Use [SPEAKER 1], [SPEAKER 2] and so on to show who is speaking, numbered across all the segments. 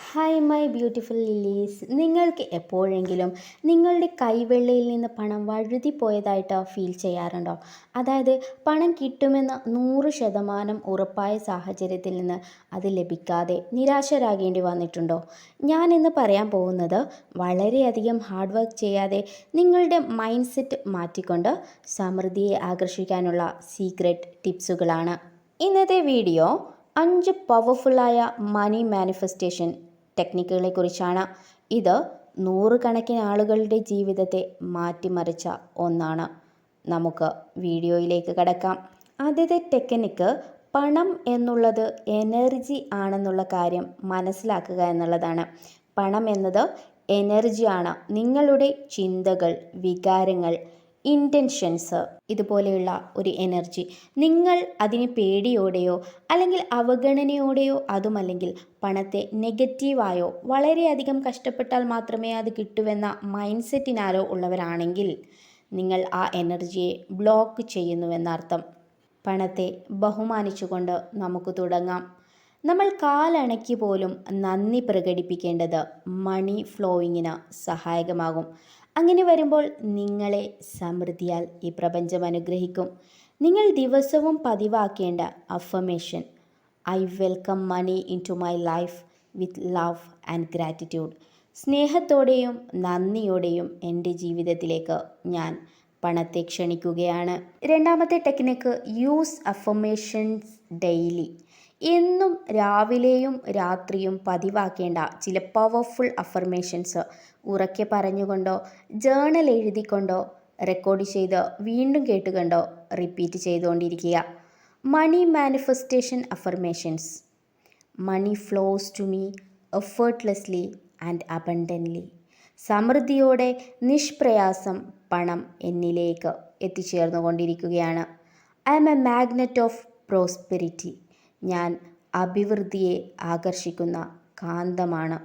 [SPEAKER 1] Hi my beautiful lilies. നിങ്ങൾക്ക് എപ്പോഴെങ്കിലും നിങ്ങളുടെ കൈവെള്ളയിൽ നിന്ന് പണം വഴുതിപ്പോയതായിട്ട് ഫീൽ ചെയ്യാറുണ്ടോ? അതായത് പണം കിട്ടുമെന്ന് 100% ഉറപ്പായ സാഹചര്യത്തിൽ നിന്ന് അത് ലഭിക്കാതെ നിരാശരാകേണ്ടി വന്നിട്ടുണ്ടോ? ഞാൻ ഇന്ന് പറയാൻ പോകുന്നത് വളരെയധികം ഹാർഡ് വർക്ക് ചെയ്യാതെ നിങ്ങളുടെ മൈൻഡ് സെറ്റ് മാറ്റിക്കൊണ്ട് സമൃദ്ധിയെ ആകർഷിക്കാനുള്ള സീക്രട്ട് ടിപ്സുകളാണ്. ഇന്നത്തെ വീഡിയോ 5 പവർഫുള്ളായ മണി മാനിഫെസ്റ്റേഷൻ ടെക്നിക്കുകളെക്കുറിച്ചാണ്. ഇത് നൂറുകണക്കിന് ആളുകളുടെ ജീവിതത്തെ മാറ്റിമറിച്ച ഒന്നാണ്. നമുക്ക് വീഡിയോയിലേക്ക് കടക്കാം. ആദ്യത്തെ ടെക്നിക്ക്, പണം എന്നുള്ളത് എനർജി ആണെന്നുള്ള കാര്യം മനസ്സിലാക്കുക എന്നുള്ളതാണ്. പണം എന്നത് എനർജിയാണ്. നിങ്ങളുടെ ചിന്തകൾ, വികാരങ്ങൾ, ഇൻറ്റൻഷൻസ്, ഇതുപോലെയുള്ള ഒരു എനർജി. നിങ്ങൾ അതിനെ പേടിയോടെയോ അല്ലെങ്കിൽ അവഗണനയോടെയോ, അതുമല്ലെങ്കിൽ പണത്തെ നെഗറ്റീവായോ വളരെയധികം കഷ്ടപ്പെട്ടാൽ മാത്രമേ അത് കിട്ടുമെന്ന മൈൻഡ് സെറ്റിനാലോ ഉള്ളവരാണെങ്കിൽ നിങ്ങൾ ആ എനർജിയെ ബ്ലോക്ക് ചെയ്യുന്നുവെന്നർത്ഥം. പണത്തെ ബഹുമാനിച്ചുകൊണ്ട് നമുക്ക് തുടങ്ങാം. നമ്മൾ കാലണക്കി പോലും നന്ദി പ്രകടിപ്പിക്കേണ്ടത് മണി ഫ്ലോയിങ്ങിന് സഹായകമാകും. അങ്ങനെ വരുമ്പോൾ നിങ്ങളെ സമൃദ്ധിയാൽ ഈ പ്രപഞ്ചം അനുഗ്രഹിക്കും. നിങ്ങൾ ദിവസവും പതിവാക്കേണ്ട affirmation: I welcome money into my life with love and gratitude. സ്നേഹത്തോടെയും നന്ദിയോടെയും എൻ്റെ ജീവിതത്തിലേക്ക് ഞാൻ പണത്തെ ക്ഷണിക്കുകയാണ്. രണ്ടാമത്തെ ടെക്നിക്ക്, യൂസ് അഫർമേഷൻസ് ഡെയിലി. എന്നും രാവിലെയും രാത്രിയും പതിവാക്കേണ്ട ചില പവർഫുൾ അഫർമേഷൻസ് ഉറക്കെ പറഞ്ഞുകൊണ്ടോ ജേണൽ എഴുതിക്കൊണ്ടോ റെക്കോർഡ് ചെയ്ത് വീണ്ടും കേട്ടുകൊണ്ടോ റിപ്പീറ്റ് ചെയ്തുകൊണ്ടിരിക്കുക. Money manifestation affirmations: money flows to me effortlessly and abundantly. സമൃദ്ധിയോടെ നിഷ്പ്രയാസം പണം എന്നിലേക്ക് എത്തിച്ചേർന്നുകൊണ്ടിരിക്കുകയാണ്. I am a magnet of prosperity. ഞാൻ അഭിവൃദ്ധിയെ ആകർഷിക്കുന്ന കാന്തമാണ്.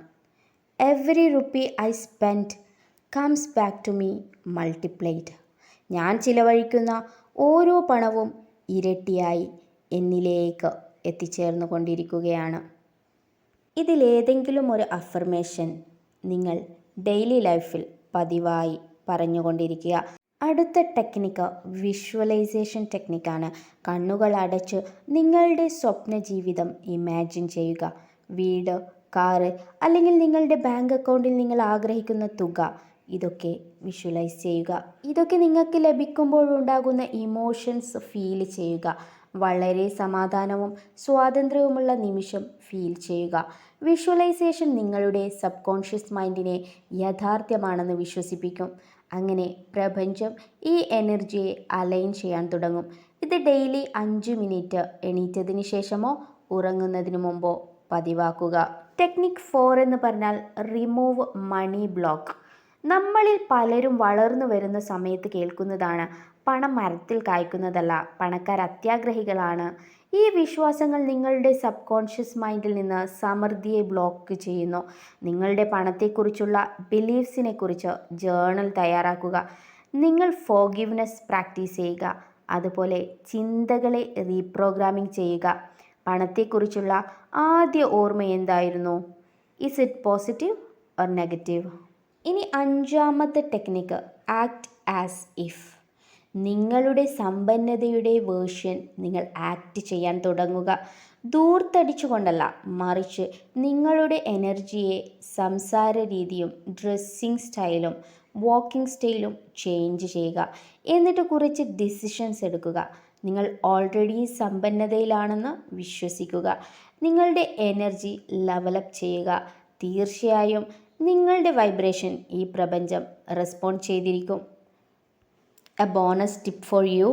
[SPEAKER 1] Every rupee I spend comes back to me multiplied. ഞാൻ ചിലവഴിക്കുന്ന ഓരോ പണവും ഇരട്ടിയായി എന്നിലേക്ക് എത്തിച്ചേർന്നു കൊണ്ടിരിക്കുകയാണ്. ഇതിലേതെങ്കിലും ഒരു അഫർമേഷൻ നിങ്ങൾ ഡെയിലി ലൈഫിൽ പതിവായി പറഞ്ഞുകൊണ്ടിരിക്കുക. അടുത്ത ടെക്നിക്ക് വിഷ്വലൈസേഷൻ ടെക്നിക്കാണ്. കണ്ണുകൾ അടച്ച് നിങ്ങളുടെ സ്വപ്ന ജീവിതം ഇമാജിൻ ചെയ്യുക. വീട്, കാറ്, അല്ലെങ്കിൽ നിങ്ങളുടെ ബാങ്ക് അക്കൗണ്ടിൽ നിങ്ങൾ ആഗ്രഹിക്കുന്ന തുക, ഇതൊക്കെ വിഷ്വലൈസ് ചെയ്യുക. ഇതൊക്കെ നിങ്ങൾക്ക് ലഭിക്കുമ്പോഴുണ്ടാകുന്ന ഇമോഷൻസ് ഫീൽ ചെയ്യുക. വളരെ സമാധാനവും സ്വാതന്ത്ര്യവുമുള്ള നിമിഷം ഫീൽ ചെയ്യുക. വിഷ്വലൈസേഷൻ നിങ്ങളുടെ സബ് കോൺഷ്യസ് മൈൻഡിനെ യാഥാർത്ഥ്യമാണെന്ന് വിശ്വസിപ്പിക്കും. അങ്ങനെ പ്രപഞ്ചം ഈ എനർജിയെ അലൈൻ ചെയ്യാൻ തുടങ്ങും. ഇത് ഡെയിലി 5 മിനിറ്റ് എണീറ്റതിന് ശേഷമോ ഉറങ്ങുന്നതിന് മുമ്പോ പതിവാക്കുക. ടെക്നിക് 4 എന്ന് പറഞ്ഞാൽ റിമൂവ് മണി ബ്ലോക്ക്. നമ്മളിൽ പലരും വളർന്നു വരുന്ന സമയത്ത് കേൾക്കുന്നതാണ്: പണം മരത്തിൽ കായ്ക്കുന്നതല്ല, പണക്കാർ അത്യാഗ്രഹികളാണ്. ഈ വിശ്വാസങ്ങൾ നിങ്ങളുടെ സബ് കോൺഷ്യസ് മൈൻഡിൽ നിന്ന് സമൃദ്ധിയെ ബ്ലോക്ക് ചെയ്യുന്നു. നിങ്ങളുടെ പണത്തെക്കുറിച്ചുള്ള ബിലീഫ്സിനെ കുറിച്ച് ജേണൽ തയ്യാറാക്കുക. നിങ്ങൾ ഫോർഗിവ്നെസ് പ്രാക്ടീസ് ചെയ്യുക. അതുപോലെ ചിന്തകളെ റീപ്രോഗ്രാമിംഗ് ചെയ്യുക. പണത്തെക്കുറിച്ചുള്ള ആദ്യ ഓർമ്മ എന്തായിരുന്നു? Is it positive or negative? ഇനി 5ാമത്തെ ടെക്നിക്ക്, ആക്ട് ആസ് ഇഫ്. നിങ്ങളുടെ സമ്പന്നതയുടെ വേർഷൻ നിങ്ങൾ ആക്ട് ചെയ്യാൻ തുടങ്ങുക. ദൂർത്തടിച്ചുകൊണ്ടല്ല, മറിച്ച് നിങ്ങളുടെ എനർജിയെ സംസാര രീതിയും ഡ്രസ്സിങ് സ്റ്റൈലും വാക്കിംഗ് സ്റ്റൈലും ചേഞ്ച് ചെയ്യുക. എന്നിട്ട് കുറച്ച് ഡിസിഷൻസ് എടുക്കുക. നിങ്ങൾ ഓൾറെഡി സമ്പന്നതയിലാണെന്ന് വിശ്വസിക്കുക. നിങ്ങളുടെ എനർജി ലെവലപ്പ് ചെയ്യുക. തീർച്ചയായും നിങ്ങളുടെ വൈബ്രേഷൻ ഈ പ്രപഞ്ചം റെസ്പോണ്ട് ചെയ്തിരിക്കും. A bonus tip for you: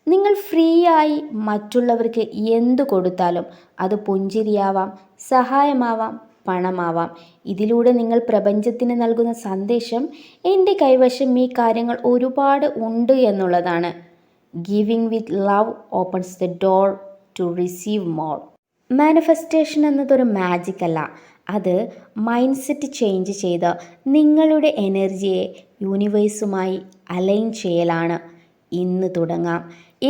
[SPEAKER 1] നിങ്ങൾ ഫ്രീ ആയി മറ്റുള്ളവർക്ക് എന്തു കൊടുത്താലും, അത് പുഞ്ചിരിയാവാം, സഹായമാവാം, പണമാവാം, ഇതിലൂടെ നിങ്ങൾ പ്രപഞ്ചത്തിന് നൽകുന്ന സന്ദേശം എൻ്റെ കൈവശം ഈ കാര്യങ്ങൾ ഒരുപാട് ഉണ്ട് എന്നുള്ളതാണ്. Giving with love opens the door to receive more. Manifestation എന്നതൊരു മാജിക് അല്ല, അത് മൈൻഡ് സെറ്റ് ചേഞ്ച് ചെയ്ത് നിങ്ങളുടെ എനർജിയെ യൂണിവേഴ്സുമായി അലൈൻ ചെയ്യലാണ്. ഇന്ന് തുടങ്ങാം.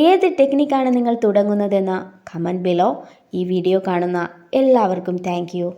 [SPEAKER 1] ഏത് ടെക്നിക്കാണ് നിങ്ങൾ തുടങ്ങുന്നതെന്ന് കമൻറ്റ് ബിലോ. ഈ വീഡിയോ കാണുന്ന എല്ലാവർക്കും താങ്ക് യു.